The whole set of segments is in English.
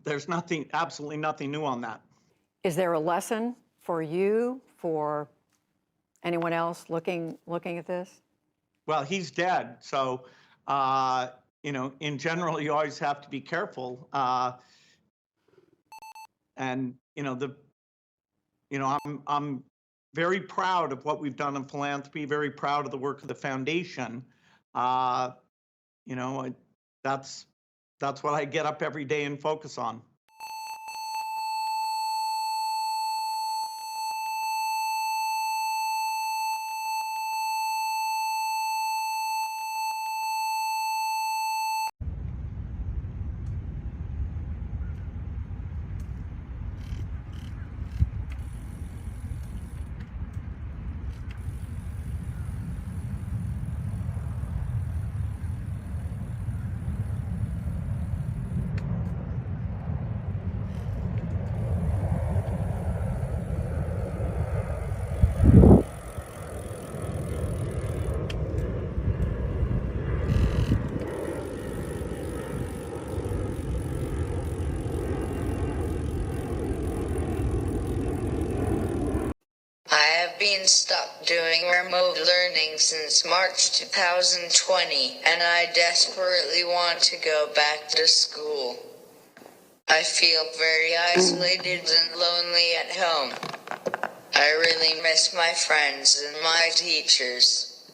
there's nothing, absolutely nothing new on that. Is there a lesson for you, for anyone else looking at this? Well, he's dead, so in general, you always have to be careful. And I'm very proud of what we've done in philanthropy. Very proud of the work of the foundation. That's what I get up every day and focus on. I have been stuck doing remote learning since March 2020, and I desperately want to go back to school. I feel very isolated and lonely at home. I really miss my friends and my teachers.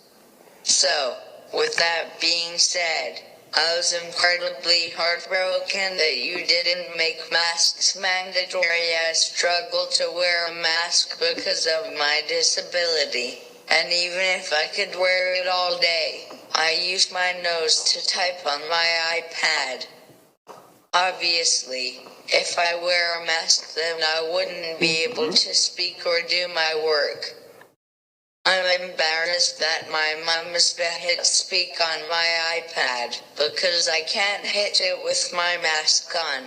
So, with that being said, I was incredibly heartbroken that you didn't make masks mandatory. I struggle to wear a mask because of my disability. And even if I could wear it all day, I use my nose to type on my iPad. Obviously, if I wear a mask, then I wouldn't be able to speak or do my work. I'm embarrassed that my mom is to hit speak on my iPad because I can't hit it with my mask on.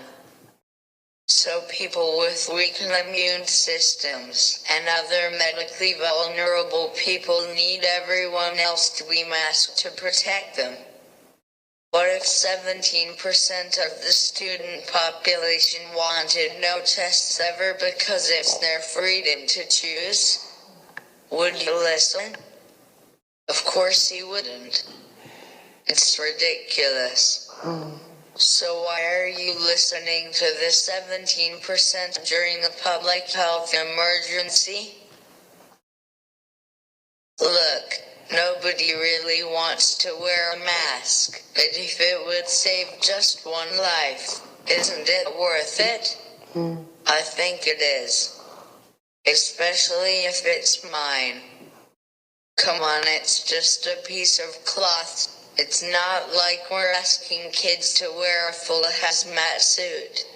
So people with weak immune systems and other medically vulnerable people need everyone else to be masked to protect them. What if 17% of the student population wanted no tests ever because it's their freedom to choose? Would you listen? Of course you wouldn't. It's ridiculous. So why are you listening to the 17% during a public health emergency? Look, nobody really wants to wear a mask, but if it would save just one life, isn't it worth it? I think it is. Especially if it's mine. Come on, it's just a piece of cloth. It's not like we're asking kids to wear a full hazmat suit.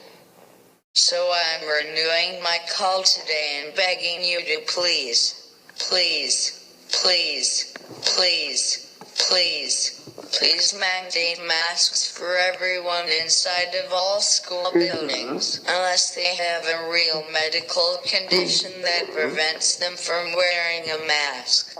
So I'm renewing my call today and begging you to please, please, please, please, please, please mandate masks for everyone inside of all school buildings, unless they have a real medical condition that prevents them from wearing a mask.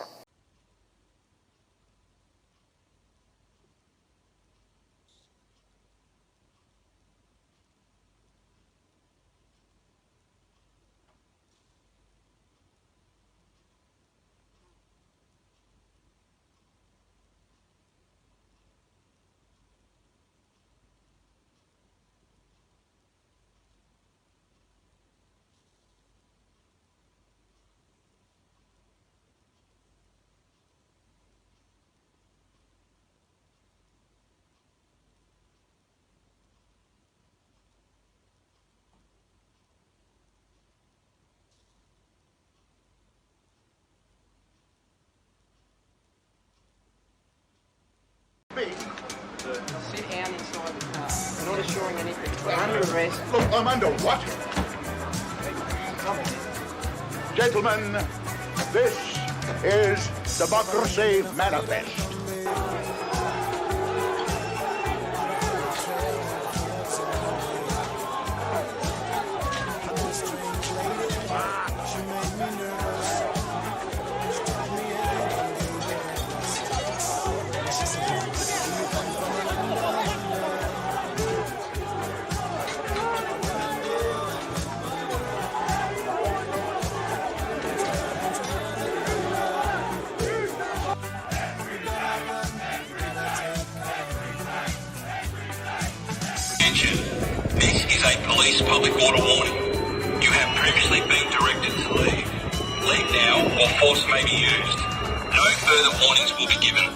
See Anne inside the car. I'm not assuring anything. Under arrest. Look, I'm under what? Gentlemen, this is Democracy Manifest. police public order warning. You have previously been directed to leave. Leave now or force may be used. No further warnings will be given.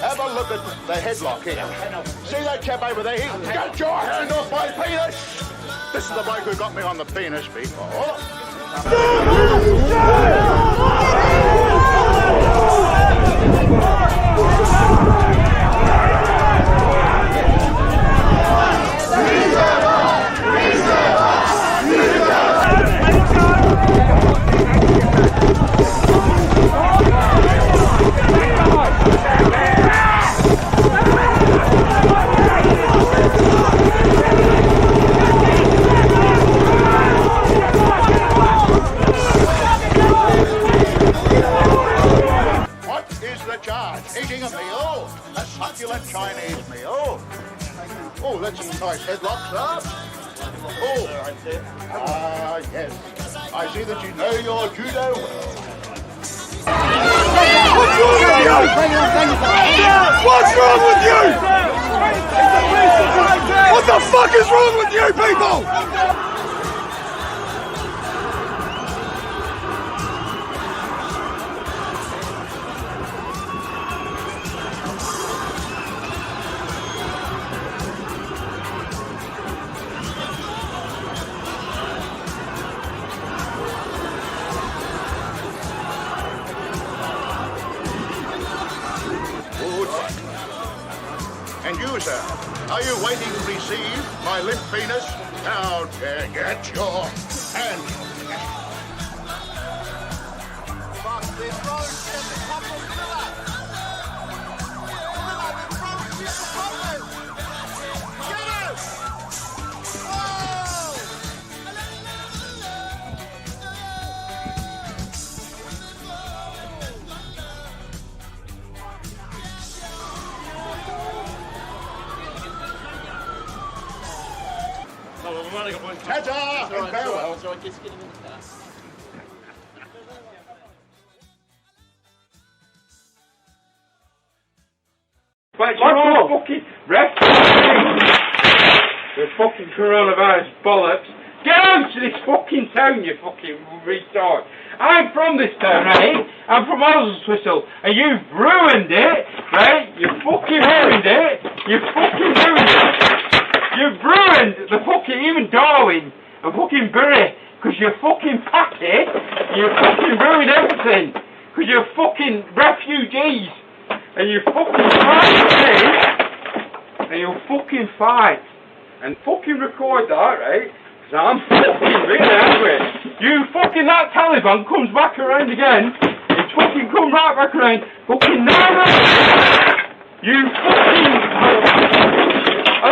Have a look at the headlock here. See that chap over there? Get your hand off my penis! This is the bloke who got me on the penis before. Eating a meal, a succulent Chinese meal. Oh, that's some nice headlocks, sir. Oh, yes. I see that you know your judo well. What's wrong with you? What the fuck is wrong with you people? And you, sir, are you waiting to receive my limp penis? Now, get your hand. Ta-ta and farewell. But you're all fucking refugees. The fucking coronavirus bollocks. Get out to this fucking town, you fucking retard. I'm from this town, right? I'm from Oswestwhistle, and you've ruined it, right? You fucking ruined it. You fucking ruined it. You've ruined the fucking, even Darwin and fucking Bury, because you're fucking packy. You fucking ruined everything, because you're fucking refugees. And you fucking fight, and you'll fucking fight. And fucking record that, right? Because I'm fucking really angry. You fucking, that Taliban comes back around again. It's fucking come right back around. Fucking never. You fucking. I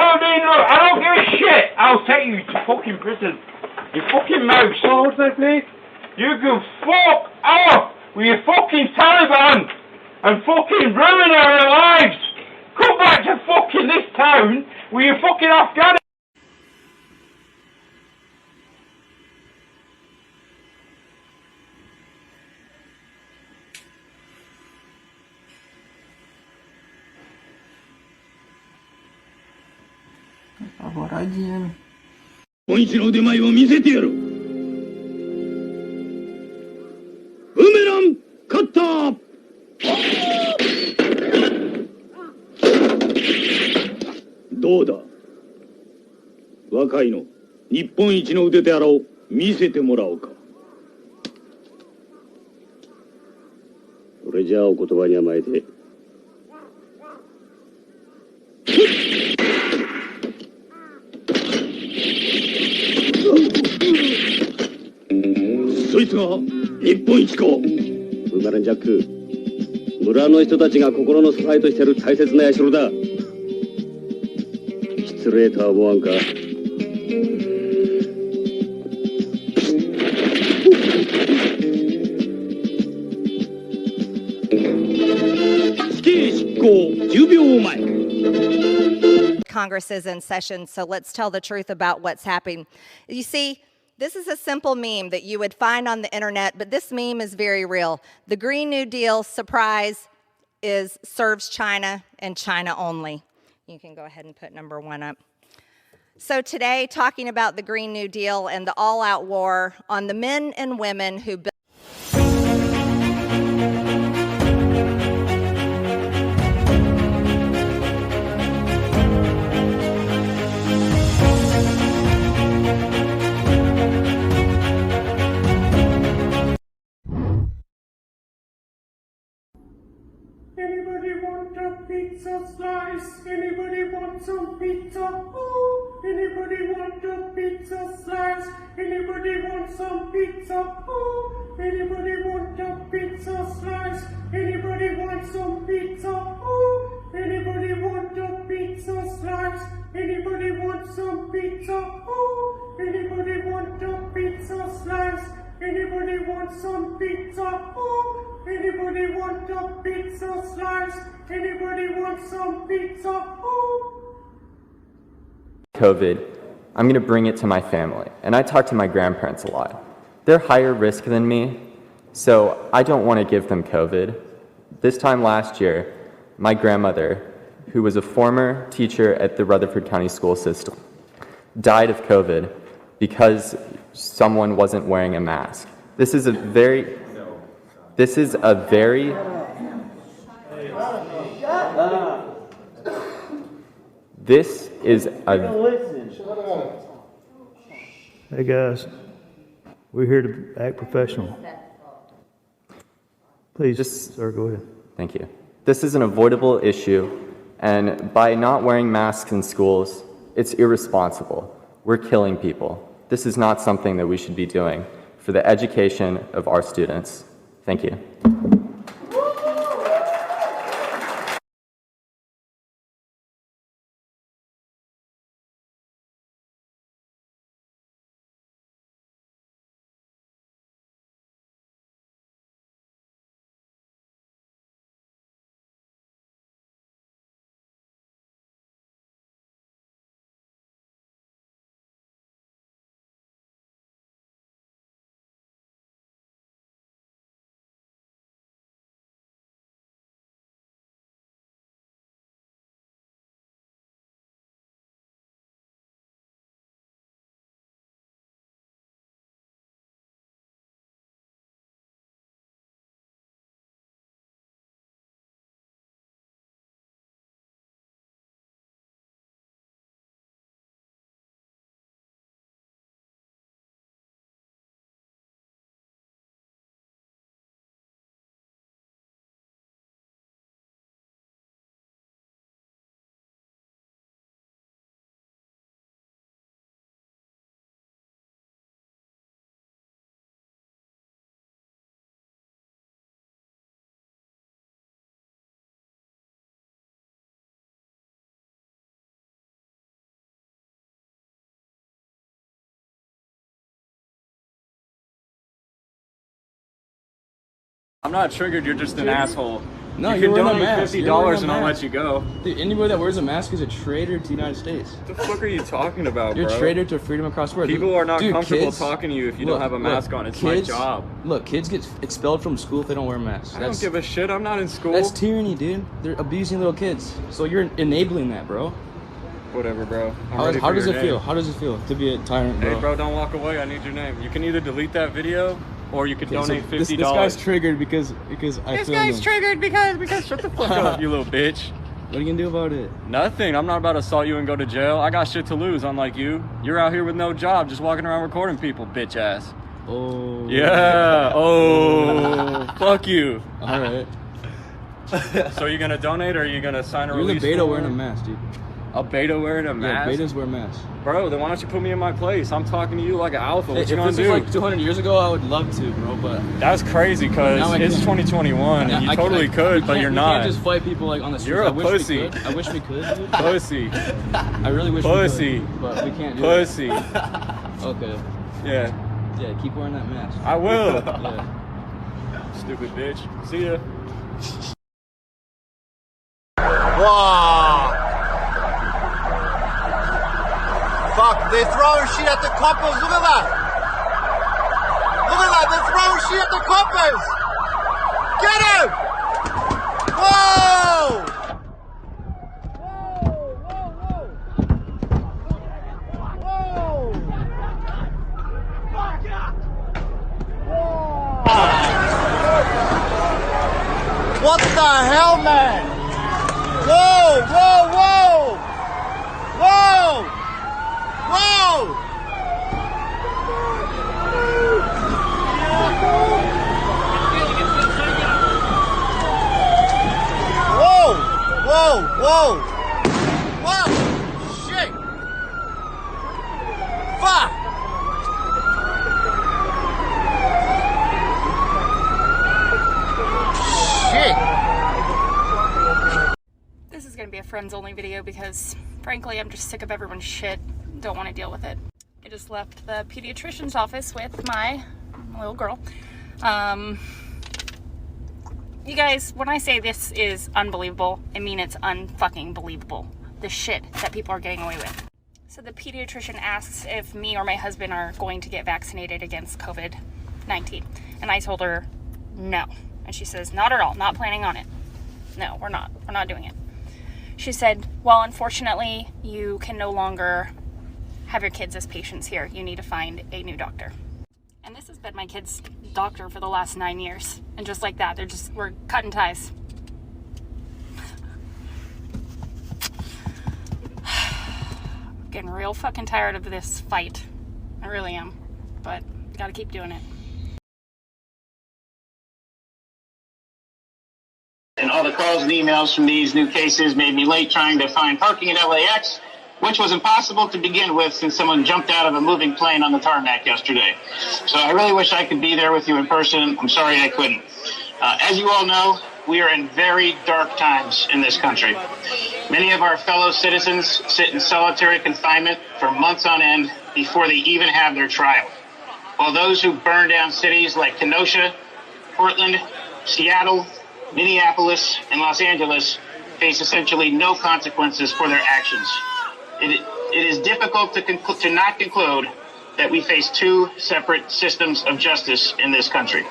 don't give a shit. I'll take you to fucking prison. You fucking mouse. What was that, please? You can fuck off with your fucking Taliban and fucking ruin our lives. Come back to fucking this town with your fucking Afghanistan.本日の腕前を見せてやろう。ブメランカッター。どうだ、若いの日本一の腕であろう、見せてもらおうか。それじゃあお言葉に甘えて。そいつが日本一か。ブメランジャック、村の人たちが心の支えとしている大切な社だ。失礼とは思わんか。死刑執行。10秒前。 Congress is in session, so let's tell the truth about what's happening. You see, this is a simple meme that you would find on the internet, but this meme is very real. The Green New Deal, surprise, serves China and China only. You can go ahead and put number 1 up. So today, talking about the Green New Deal and the all-out war on the men and women who built Anybody want a pizza slice? Anybody want some pizza? Oh, anybody want a pizza slice? Anybody want some pizza? Oh, anybody want a pizza slice? Anybody want some pizza? Oh, anybody want a pizza slice? Anybody want some pizza? Oh, anybody want a pizza slice? Anybody want some pizza? Oh, anybody want a pizza slice? Anybody want some pizza? Oh. COVID, I'm going to bring it to my family. And I talk to my grandparents a lot. They're higher risk than me, so I don't want to give them COVID. This time last year, my grandmother, who was a former teacher at the Rutherford County School System, died of COVID because someone wasn't wearing a mask. This is a very Hey guys, we're here to act professional. Please, sir, go ahead. Thank you. This is an avoidable issue, and by not wearing masks in schools, it's irresponsible. We're killing people. This is not something that we should be doing for the education of our students. Thank you. I'm not triggered, you're just an asshole. No, you can wearing donate a mask. $50 and I'll let you go. Dude, anybody that wears a mask is a traitor to the United States. What the fuck are you talking about, You're bro? a traitor to freedom across the world. People are not comfortable kids, talking to you if you don't have a mask on. It's my job. Look, kids get expelled from school if they don't wear masks. I don't give a shit, I'm not in school. That's tyranny, dude. They're abusing little kids. So you're enabling that, bro. Whatever, bro. How does it feel? How does it feel to be a tyrant, bro? Hey, bro, don't walk away. I need your name. You can either delete that video or you could donate $50. This guy's triggered because I filmed him. This guy's triggered because shut the fuck up, you little bitch. What are you gonna do about it? Nothing. I'm not about to assault you and go to jail. I got shit to lose, unlike you. You're out here with no job, just walking around recording people, bitch ass. Oh. Yeah. Oh. Fuck you. All right. So you gonna donate or are you gonna sign a You're release? the beta wearing a mask, dude. A beta wearing a mask? Yeah, betas wear masks. Bro, then why don't you put me in my place? I'm talking to you like an alpha. What you gonna do? If this was like 200 years ago, I would love to, bro, but... That's crazy, because it's 2021, and you totally could, but you're not. You can't just fight people like on the street. You're a pussy. I wish we could, dude. Pussy. I really wish Pussy. we could, but we can't do Pussy. it. Okay. Yeah. Yeah, keep wearing that mask. I will. Yeah. Stupid bitch. See ya. Wow. Fuck, they're throwing shit at the coppers. Look at that. Look at that, they're throwing shit at the coppers. Get him! Whoa! What the hell, man? Whoa, whoa, whoa! Whoa! Whoa! Whoa! Whoa! Whoa! Whoa! Shit! Fuck! This is going to be a friends only video because frankly I'm just sick of everyone's shit. Don't want to deal with it. I just left the pediatrician's office with my little girl. You guys, when I say this is unbelievable, I mean it's unfucking believable. The shit that people are getting away with. So the pediatrician asks if me or my husband are going to get vaccinated against COVID-19. And I told her no. And she says, not at all, not planning on it. No, we're not doing it. She said, well, unfortunately, you can no longer have your kids as patients here. You need to find a new doctor. And this has been my kid's doctor for the last 9 years. And just like that, we're cutting ties. I'm getting real fucking tired of this fight. I really am. But gotta keep doing it. And all the calls and emails from these new cases made me late trying to find parking at LAX, which was impossible to begin with since someone jumped out of a moving plane on the tarmac yesterday. So I really wish I could be there with you in person. I'm sorry I couldn't. As you all know, we are in very dark times in this country. Many of our fellow citizens sit in solitary confinement for months on end before they even have their trial, while those who burn down cities like Kenosha, Portland, Seattle, Minneapolis, and Los Angeles face essentially no consequences for their actions. It is difficult to not conclude that we face two separate systems of justice in this country.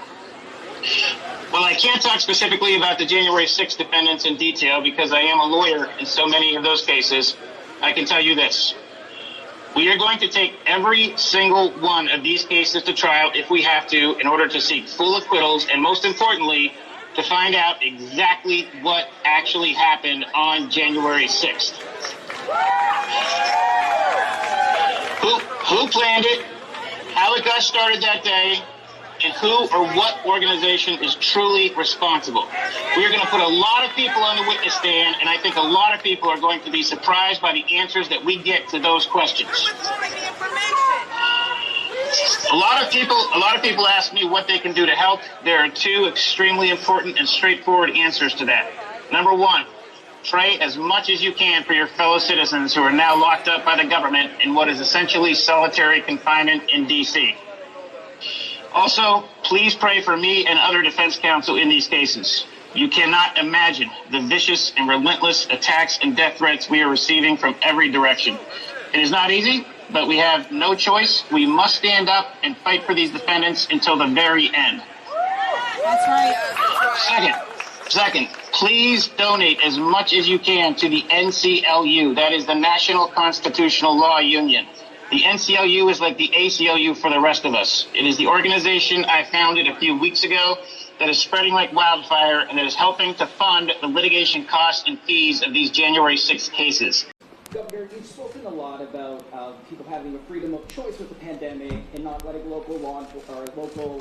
While I can't talk specifically about the January 6th defendants in detail because I am a lawyer in so many of those cases, I can tell you this. We are going to take every single one of these cases to trial if we have to in order to seek full acquittals and, most importantly, to find out exactly what actually happened on January 6th. Who planned it, how it got started that day, and who or what organization is truly responsible. We are going to put a lot of people on the witness stand, and I think a lot of people are going to be surprised by the answers that we get to those questions. A lot of people ask me what they can do to help. There are two extremely important and straightforward answers to that. Number one, pray as much as you can for your fellow citizens who are now locked up by the government in what is essentially solitary confinement in D.C. Also, please pray for me and other defense counsel in these cases. You cannot imagine the vicious and relentless attacks and death threats we are receiving from every direction. It is not easy, but we have no choice. We must stand up and fight for these defendants until the very end. That's right. Second, please donate as much as you can to the NCLU. That is the National Constitutional Law Union. The NCLU is like the ACLU for the rest of us. It is the organization I founded a few weeks ago that is spreading like wildfire and that is helping to fund the litigation costs and fees of these January 6th cases. Governor, you've spoken a lot about people having a freedom of choice with the pandemic and not letting local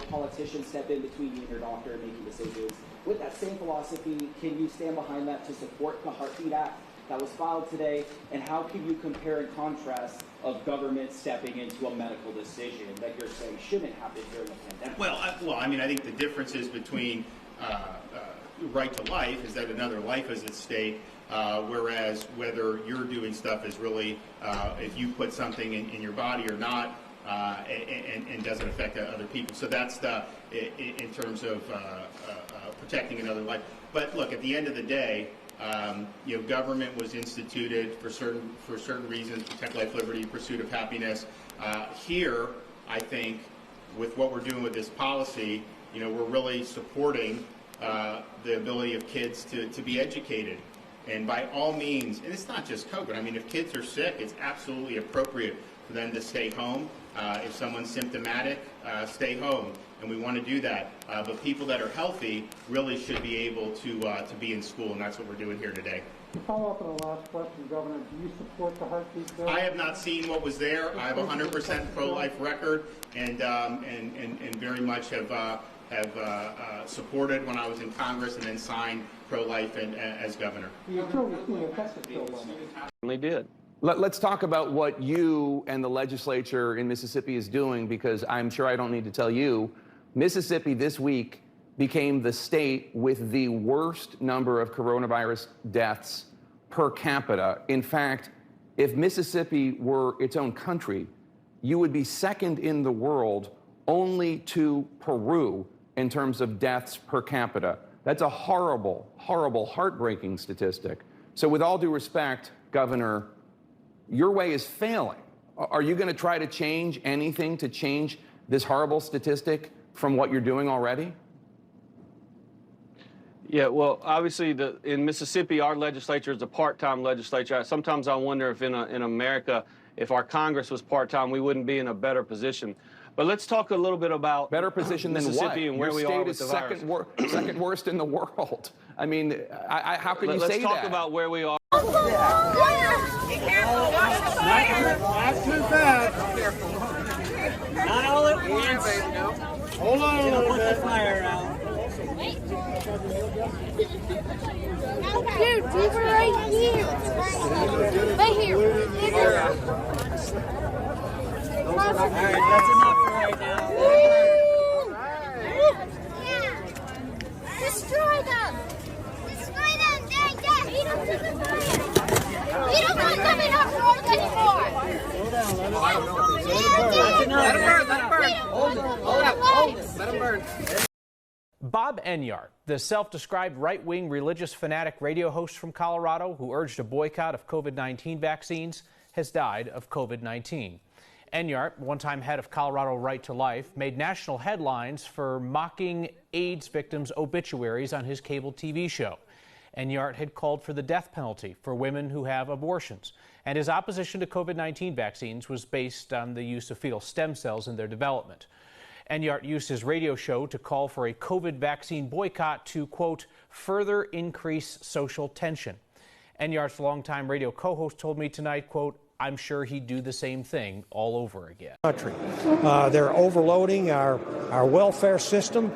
politicians step in between you and your doctor and making decisions. With that same philosophy, can you stand behind that to support the Heartbeat Act that was filed today? And how can you compare and contrast of government stepping into a medical decision that you're saying shouldn't happen during a pandemic? Well, I mean, I think the differences between right to life is that another life is at stake. Whereas whether you're doing stuff is really if you put something in your body or not, and doesn't affect other people. So that's in terms of protecting another life. But look, at the end of the day, Government was instituted for certain reasons: protect life, liberty, pursuit of happiness. Here, I think, with what we're doing with this policy, we're really supporting the ability of kids to be educated. And by all means, and it's not just COVID. I mean, if kids are sick, it's absolutely appropriate for them to stay home. If someone's symptomatic, stay home. And we want to do that. But people that are healthy really should be able to be in school, and that's what we're doing here today. To follow up on the last question, Governor, do you support the heartbeat bill? I have not seen what was there. I have a 100% pro-life record, and very much have supported when I was in Congress, and then signed pro-life as governor. You certainly seen a Texas bill. Certainly did. Let's talk about what you and the legislature in Mississippi is doing, because I'm sure I don't need to tell you, Mississippi this week became the state with the worst number of coronavirus deaths per capita. In fact, if Mississippi were its own country, you would be second in the world only to Peru in terms of deaths per capita. That's a horrible, horrible, heartbreaking statistic. So with all due respect, Governor, your way is failing. Are you going to try to change anything to change this horrible statistic from what you're doing already? Yeah, well, obviously, in Mississippi, our legislature is a part-time legislature. Sometimes I wonder if in America, if our Congress was part-time, we wouldn't be in a better position. But let's talk a little bit about better position than Mississippi what? And where Your we state are with is the virus. second worst in the world. I mean, how can you say that? Let's talk about where we are. Not too fast. Not all at once. Hold on a little bit. Put the fire out. Dude, these are right here. Right here. All right, that's enough for right now. Destroy them. Destroy them. Eat them to the fire. We don't want them in our world anymore. Slow down. Let them burn. Let them burn. Hold it. Let them burn. Bob Enyart, the self-described right-wing religious fanatic radio host from Colorado who urged a boycott of COVID-19 vaccines, has died of COVID-19. Enyart, one-time head of Colorado Right to Life, made national headlines for mocking AIDS victims' obituaries on his cable TV show. Enyart had called for the death penalty for women who have abortions, and his opposition to COVID-19 vaccines was based on the use of fetal stem cells in their development. Enyart used his radio show to call for a COVID vaccine boycott to, quote, further increase social tension. Enyart's longtime radio co-host told me tonight, quote, I'm sure he'd do the same thing all over again. They're overloading our welfare system.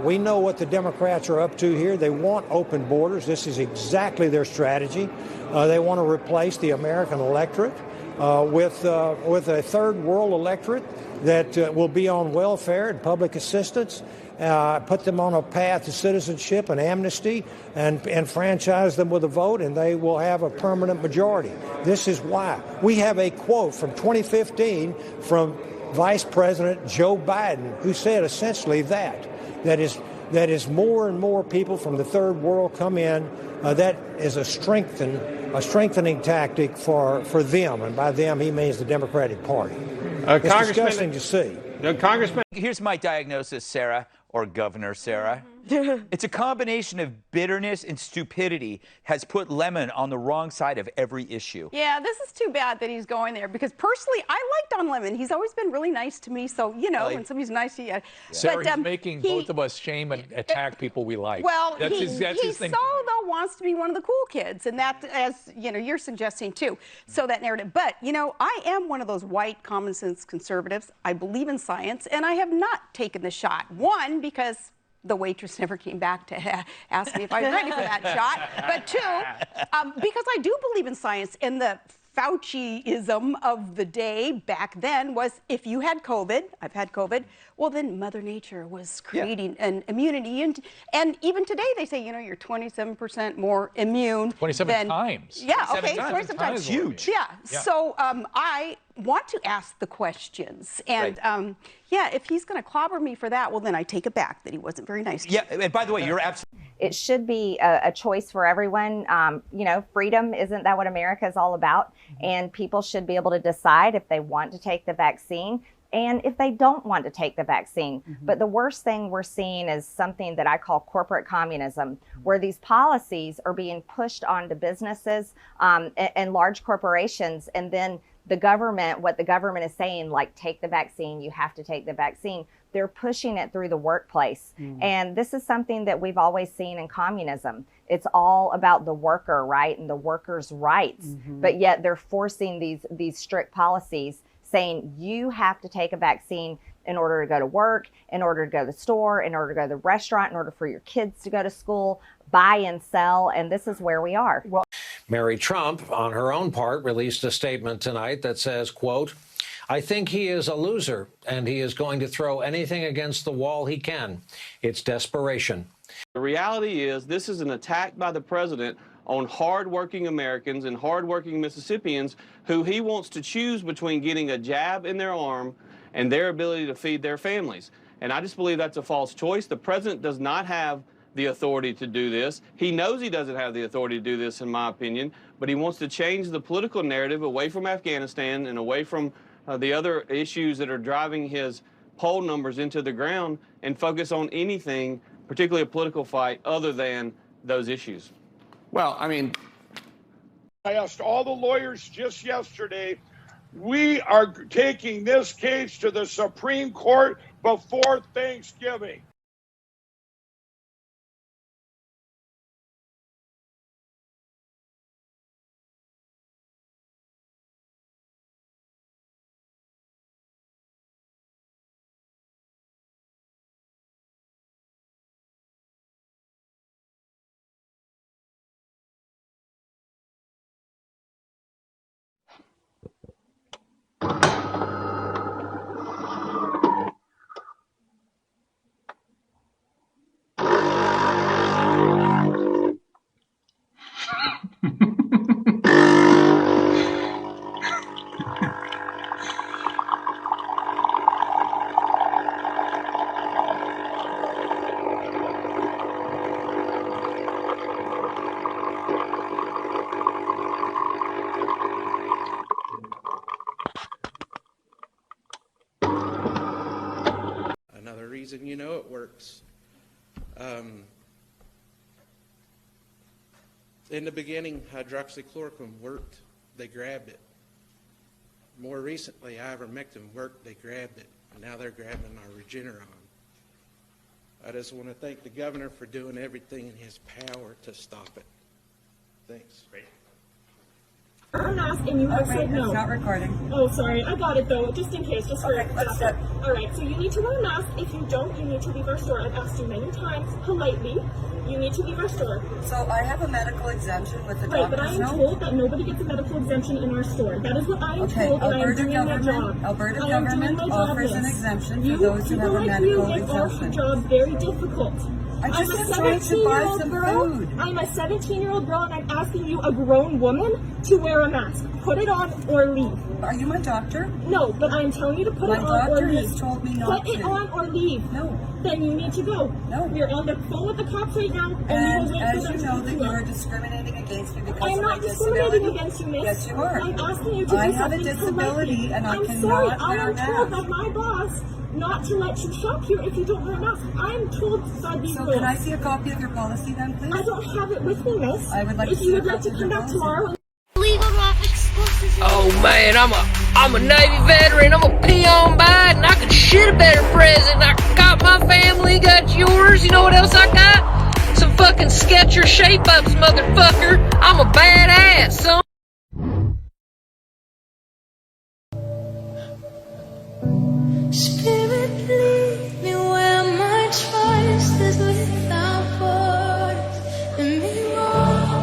We know what the Democrats are up to here. They want open borders. This is exactly their strategy. They want to replace the American electorate with a third world electorate that will be on welfare and public assistance, put them on a path to citizenship and amnesty, and franchise them with a vote, and they will have a permanent majority. This is why. We have a quote from 2015 from Vice President Joe Biden, who said essentially that is more and more people from the third world come in. That is a strengthening tactic for them, and by them he means the Democratic Party. It's disgusting to see. Congressman, here's my diagnosis, Sarah, or Governor Sarah. It's a combination of bitterness and stupidity has put Lemon on the wrong side of every issue. Yeah, this is too bad that he's going there, because personally, I like Don Lemon. He's always been really nice to me, so, you know, when somebody's nice to you. Sarah, he's making both of us shame and attack people we like. Well, that's he his thing. though, wants to be one of the cool kids, and that, as, you know, you're suggesting, too. So that narrative. But, you know, I am one of those white, common-sense conservatives. I believe in science, and I have not taken the shot. One, because the waitress never came back to ask me if I was ready for that shot. But two, because I do believe in science, and the Fauci-ism of the day back then was, if you had COVID, I've had COVID, well, then Mother Nature was creating an immunity. And even today, they say, you know, you're 27% more immune. 27 times. Yeah, 27 okay, times. 27 times. Huge. Yeah, so I want to ask the questions. And yeah, if he's going to clobber me for that, well, then I take it back that he wasn't very nice to me. Yeah, and by the way, you're absolutely... It should be a choice for everyone. You know, freedom, isn't that what America is all about? And people should be able to decide if they want to take the vaccine and if they don't want to take the vaccine. But the worst thing we're seeing is something that I call corporate communism, where these policies are being pushed onto businesses and large corporations, and then the government, what the government is saying, like, take the vaccine, you have to take the vaccine, they're pushing it through the workplace. And this is something that we've always seen in communism. It's all about the worker, right, and the worker's rights. But yet they're forcing these strict policies saying you have to take a vaccine in order to go to work, in order to go to the store, in order to go to the restaurant, in order for your kids to go to school, buy and sell, and this is where we are. Mary Trump, on her own part, released a statement tonight that says, quote, "I think he is a loser, and he is going to throw anything against the wall he can. It's desperation." The reality is this is an attack by the president on hardworking Americans and hardworking Mississippians who he wants to choose between getting a jab in their arm and their ability to feed their families. And I just believe that's a false choice. The president does not have the authority to do this. He knows he doesn't have the authority to do this, in my opinion, but he wants to change the political narrative away from Afghanistan and away from the other issues that are driving his poll numbers into the ground and focus on anything, particularly a political fight, other than those issues. Well, I mean, I asked all the lawyers just yesterday, we are taking this case to the Supreme Court before Thanksgiving. Another reason you know it works. In the beginning, hydroxychloroquine worked. They grabbed it. More recently, ivermectin worked. They grabbed it. And now they're grabbing our Regeneron. I just want to thank the governor for doing everything in his power to stop it. Thanks. Great. I'm asking you have said no. It's not recording. Oh, sorry. I got it though, just in case, just for backup. All right. So you need to wear a mask. If you don't, you need to leave our store. I've asked you many times, politely. You need to leave our store. So I have a medical exemption with the right, but I am told that nobody gets a medical exemption in our store. That is what I am told, and I am doing my job. Alberta government offers an exemption for those who have a medical exemption. Your job very difficult. I'm just trying to buy some food. I'm a 17-year-old girl, and I'm asking you, a grown woman, to wear a mask. Put it on or leave. Are you my doctor? No, but I'm telling you to put it on or leave. My doctor has told me not to. Put it on or leave. No. Then you need to go. No. We're on the phone with the cops right now, and as you know that you are discriminating against me because I'm not discriminating against you, miss. Yes, you are. I'm asking you to do something. I have a disability and I cannot sorry, wear a mask. I am told by my boss not to let you shop here if you don't wear a mask. I'm told by these rules. Can I see a copy of your policy then, please? I don't have it with me, miss. I would like if to you see would like to come back tomorrow. Oh man, I'm a Navy veteran. I'm a pee on Biden. I could shit a better president. I got my family, got yours. You know what else I got? Some fucking Sketcher shape-ups, motherfucker. I'm a badass, son. Spirit, lead me where my trust is without borders. Let me walk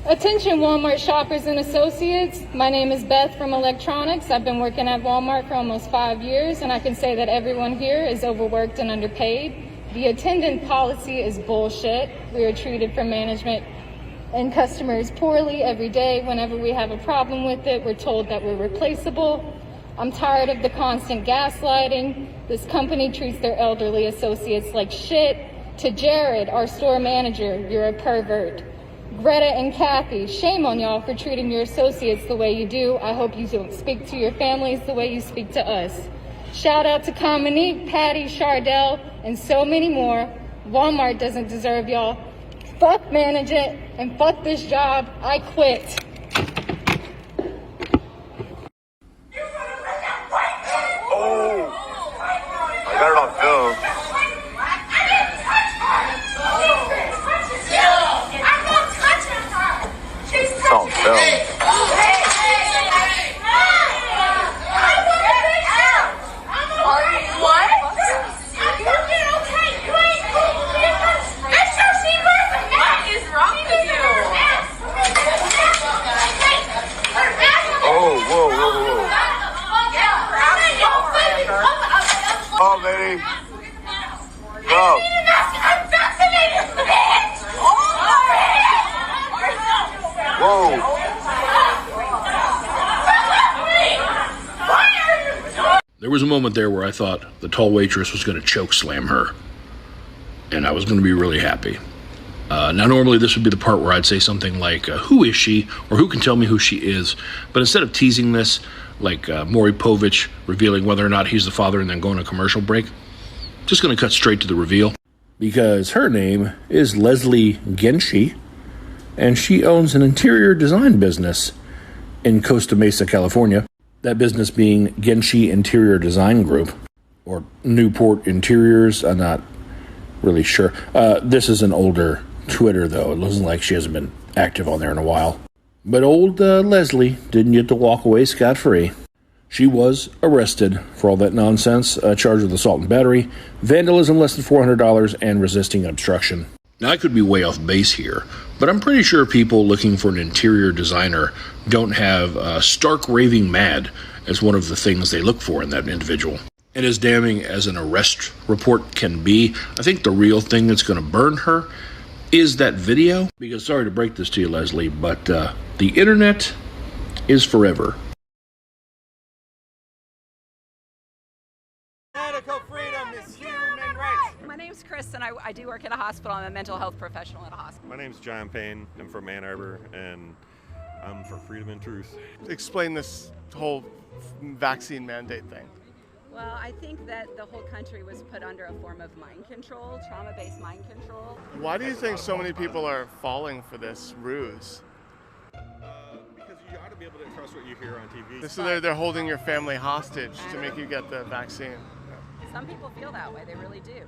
Attention Walmart shoppers and associates. My name is Beth from Electronics. I've been working at Walmart for almost 5 years, and I can say that everyone here is overworked and underpaid. The attendant policy is bullshit. We are treated from management and customers poorly every day. Whenever we have a problem with it, we're told that we're replaceable. I'm tired of the constant gaslighting. This company treats their elderly associates like shit. To Jared, our store manager, you're a pervert. Greta and Kathy, shame on y'all for treating your associates the way you do. I hope you don't speak to your families the way you speak to us. Shout out to Cominique, Patty, Chardell, and so many more. Walmart doesn't deserve y'all. Fuck management and fuck this job. I quit. Oh, I got it on film. It's on film. Oh, baby. Go. Whoa. There was a moment there where I thought the tall waitress was going to choke slam her, and I was going to be really happy. Now, normally this would be the part where I'd say something like, who is she, or who can tell me who she is? But instead of teasing this, like Maury Povich revealing whether or not he's the father and then going to commercial break, just going to cut straight to the reveal. Because her name is Leslie Genshi, and she owns an interior design business in Costa Mesa, California. That business being Genshi Interior Design Group, or Newport Interiors, I'm not really sure. This is an older Twitter, though. It looks like she hasn't been active on there in a while. But old Leslie didn't get to walk away scot-free. She was arrested for all that nonsense, charged with assault and battery, vandalism less than $400, and resisting obstruction. Now, I could be way off base here, but I'm pretty sure people looking for an interior designer don't have stark raving mad as one of the things they look for in that individual. And as damning as an arrest report can be, I think the real thing that's going to burn her is that video. Because, sorry to break this to you, Leslie, but the internet is forever. Medical freedom is human rights. My name's Chris, and I do work at a hospital. I'm a mental health professional at a hospital. My name's John Payne. I'm from Ann Arbor, and I'm for freedom and truth. Explain this whole vaccine mandate thing. Well, I think that the whole country was put under a form of mind control, trauma-based mind control. Why do you think so many people are falling for this ruse? Because you ought to be able to trust what you hear on TV. So they're holding your family hostage to make you get the vaccine. Some people feel that way, they really do.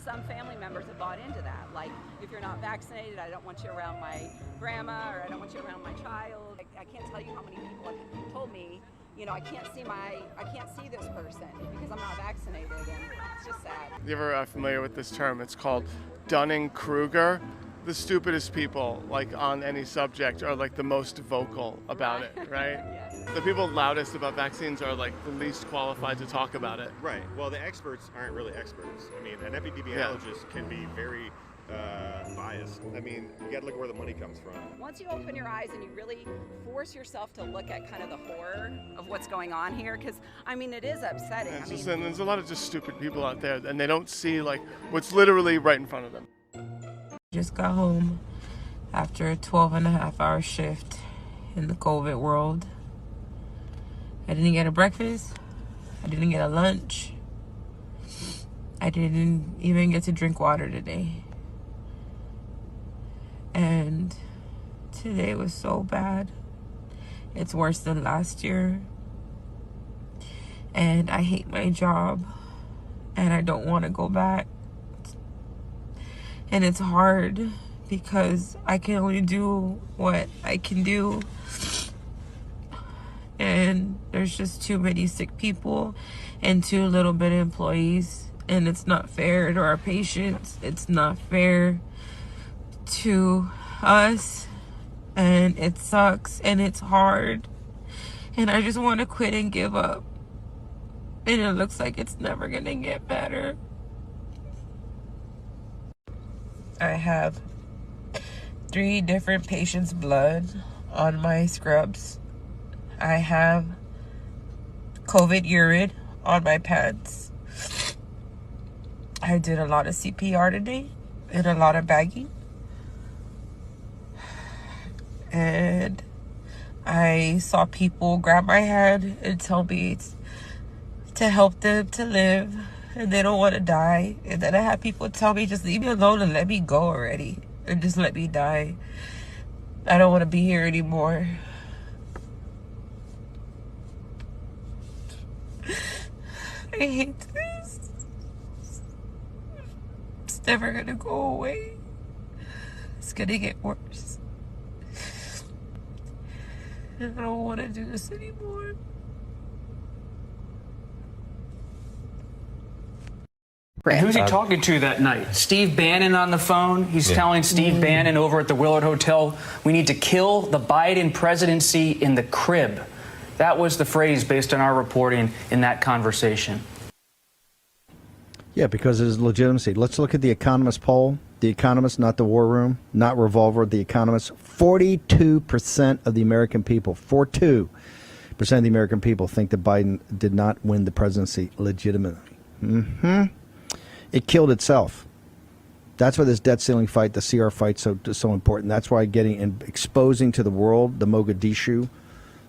Some family members have bought into that. Like, if you're not vaccinated, I don't want you around my grandma, or I don't want you around my child. I can't tell you how many people have told me, you know, I can't see this person because I'm not vaccinated, and it's just sad. You ever familiar with this term? It's called Dunning-Kruger. The stupidest people, like on any subject, are like the most vocal about it, right? Yes. The people loudest about vaccines are like the least qualified to talk about it. Right. Well, the experts aren't really experts. I mean, an epidemiologist can be very biased. I mean, you got to look at where the money comes from. Once you open your eyes and you really force yourself to look at kind of the horror of what's going on here, because I mean, it is upsetting. And there's a lot of just stupid people out there, and they don't see like what's literally right in front of them. Just got home after a 12-and-a-half-hour shift in the COVID world. I didn't get a breakfast. I didn't get a lunch. I didn't even get to drink water today. And today was so bad. It's worse than last year. And I hate my job. And I don't want to go back. And it's hard because I can only do what I can do. And there's just too many sick people and too little bit of employees. And it's not fair to our patients. It's not fair to us. and it sucks and it's hard, and I just want to quit and give up, and it looks like it's never gonna get better. I have 3 different patients' blood on my scrubs. I have COVID urine on my pants. I did a lot of CPR today and a lot of bagging. And I saw people grab my hand and tell me to help them to live, and they don't want to die. And then I had people tell me, just leave me alone and let me go already, and just let me die. I don't want to be here anymore. I hate this. It's never gonna go away. It's gonna get worse. I don't want to do this anymore. And who's he talking to that night? Steve Bannon on the phone. He's telling Steve Bannon over at the Willard Hotel, we need to kill the Biden presidency in the crib. That was the phrase based on our reporting in that conversation. Yeah, because of his legitimacy. Let's look at the Economist poll. The Economist, not the War Room, not Revolver, the Economist. 42% of the American people, 42% of the American people think that Biden did not win the presidency legitimately. It killed itself. That's why this debt ceiling fight, the CR fight, so important. That's why getting and exposing to the world the Mogadishu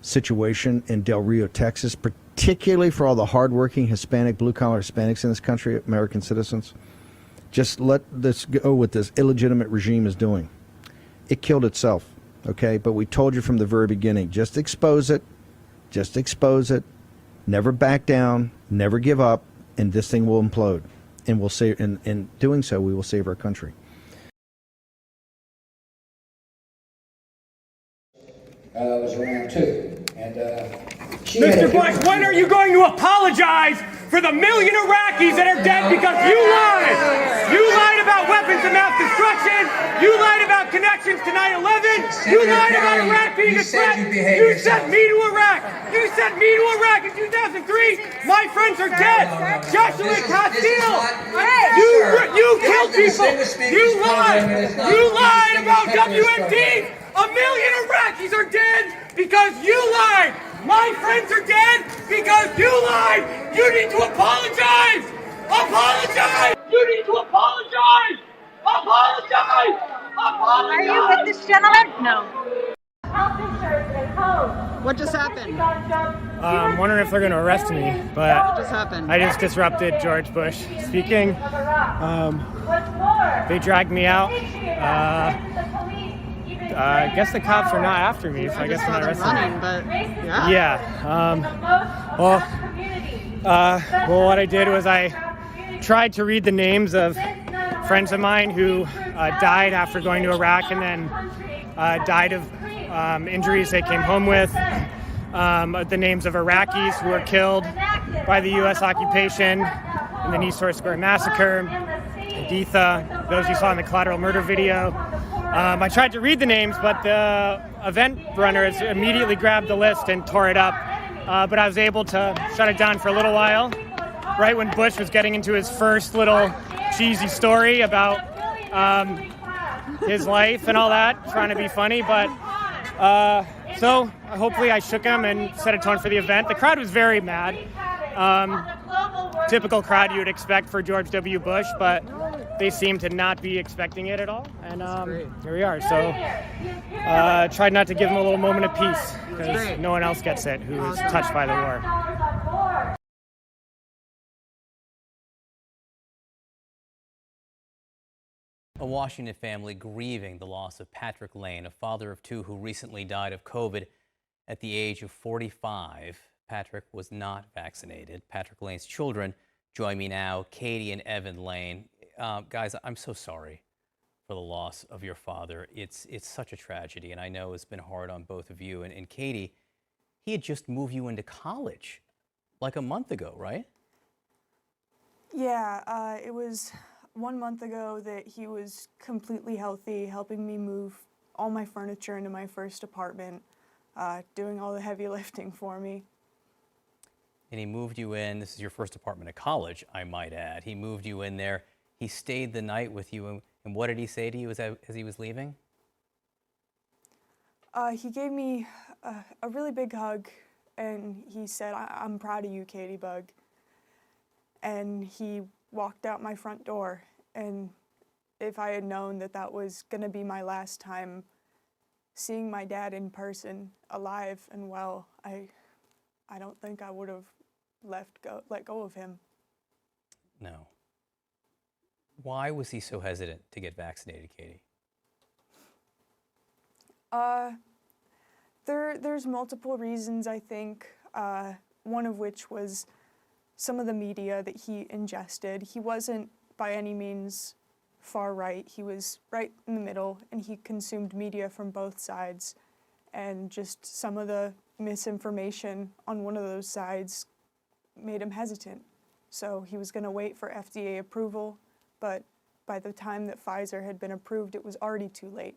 situation in Del Rio, Texas, particularly for all the hardworking Hispanic, blue-collar Hispanics in this country, American citizens. Just let this go what this illegitimate regime is doing. It killed itself, okay? But we told you from the very beginning, just expose it, never back down, never give up, and this thing will implode. And we'll save, in doing so, we will save our country. Was around too. And Mr. Bush, when are you going to apologize for the million Iraqis that are dead because you lied? You lied about weapons of mass destruction. You lied about connections to 9/11. You lied about Iraq being a threat. You sent me to Iraq. You sent me to Iraq in 2003. My friends are dead. Joshua Castile. You killed people. You lied. You lied about WMD. A million Iraqis are dead because you lied. My friends are dead because you lied. You need to apologize. Apologize. You need to apologize. Apologize. Apologize. Are you with this gentleman? No. What just happened? I'm wondering if they're going to arrest me, but What just happened? I just disrupted George Bush speaking. They dragged me out. I guess the cops are not after me, so I guess they're not arresting running, me. but yeah. Well, what I did was I tried to read the names of friends of mine who died after going to Iraq and then died of injuries they came home with. The names of Iraqis who were killed by the U.S. occupation in the Nice Square massacre, Haditha, those you saw in the collateral murder video. I tried to read the names, but the event runners immediately grabbed the list and tore it up. But I was able to shut it down for a little while, right when Bush was getting into his first little cheesy story about his life and all that, trying to be funny. But so hopefully I shook him and set a tone for the event. The crowd was very mad. Typical crowd you would expect for George W. Bush, but they seem to not be expecting it at all. And here we are. So tried not to give them a little moment of peace because no one else gets it who is touched by the war. A Washington family grieving the loss of Patrick Lane, a father of 2 who recently died of COVID at the age of 45. Patrick was not vaccinated. Patrick Lane's children join me now, Katie and Evan Lane. Guys, I'm so sorry for the loss of your father. It's such a tragedy, and I know it's been hard on both of you. And Katie, he had just moved you into college like a month ago, right? Yeah, it was 1 month ago that he was completely healthy, helping me move all my furniture into my first apartment, doing all the heavy lifting for me. And he moved you in. This is your first apartment at college, I might add. He moved you in there. He stayed the night with you. And what did he say to you as he was leaving? He gave me a really big hug, and he said, I'm proud of you, Katie Bug. And he walked out my front door. And if I had known that that was going to be my last time seeing my dad in person, alive and well, I don't think I would have let go of him. No. Why was he so hesitant to get vaccinated, Katie? There's multiple reasons, I think, one of which was some of the media that he ingested. He wasn't by any means far right. He was right in the middle, and he consumed media from both sides. And just some of the misinformation on one of those sides made him hesitant. So he was going to wait for FDA approval, but by the time that Pfizer had been approved, it was already too late.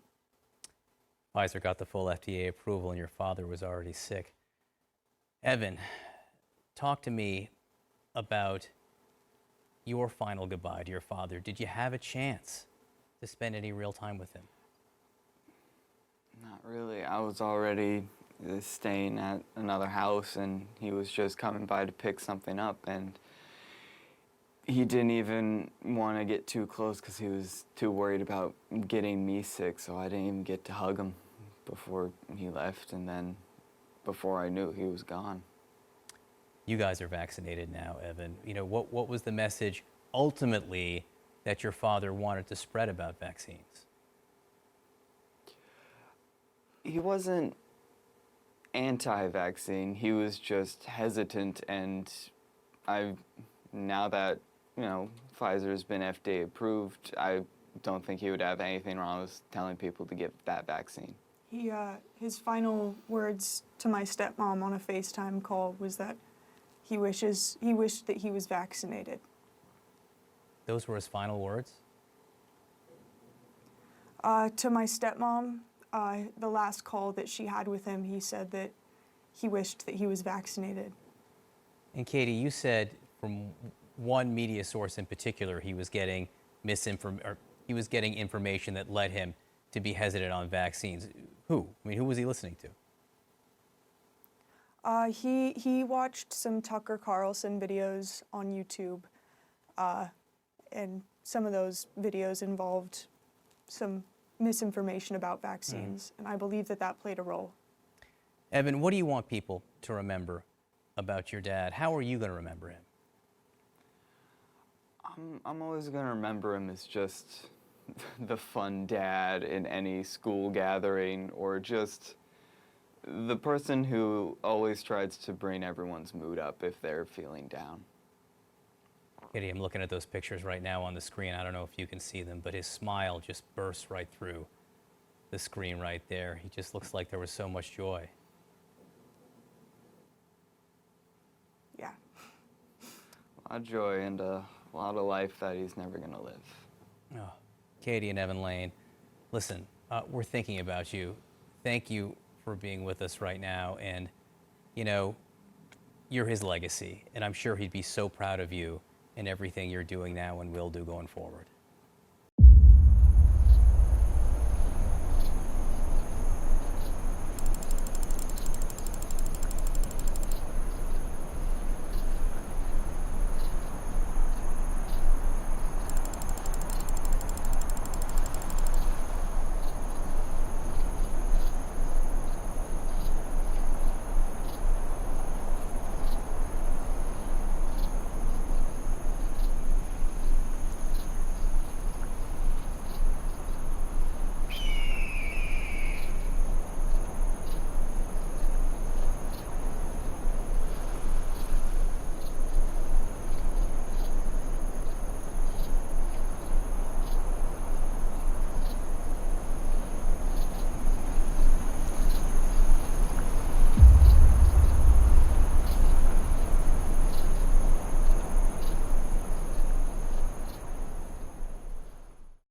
Pfizer got the full FDA approval and your father was already sick. Evan, talk to me about your final goodbye to your father. Did you have a chance to spend any real time with him? Not really. I was already staying at another house, and he was just coming by to pick something up, and he didn't even want to get too close because he was too worried about getting me sick, so I didn't even get to hug him before he left, and then before I knew, he was gone. You guys are vaccinated now, Evan. You know, what was the message ultimately that your father wanted to spread about vaccines? He wasn't anti-vaccine. He was just hesitant, and now that, you know, Pfizer's been FDA approved, I don't think he would have anything wrong with telling people to get that vaccine. His final words to my stepmom on a FaceTime call was that he wished that he was vaccinated. Those were his final words? To my stepmom, the last call that she had with him, he said that he wished that he was vaccinated. And Katie, you said from one media source in particular, he was getting information that led him to be hesitant on vaccines. Who? I mean, who was he listening to? He watched some Tucker Carlson videos on YouTube, and some of those videos involved some misinformation about vaccines, and I believe that that played a role. Evan, what do you want people to remember about your dad? How are you going to remember him? I'm always going to remember him as just the fun dad in any school gathering, or just the person who always tries to bring everyone's mood up if they're feeling down. Katie, I'm looking at those pictures right now on the screen. I don't know if you can see them, but his smile just bursts right through the screen right there. He just looks like there was so much joy. Yeah. A lot of joy and a lot of life that he's never going to live. Oh, Katie and Evan Lane, listen, we're thinking about you. Thank you for being with us right now. And, you know, you're his legacy, and I'm sure he'd be so proud of you and everything you're doing now and will do going forward.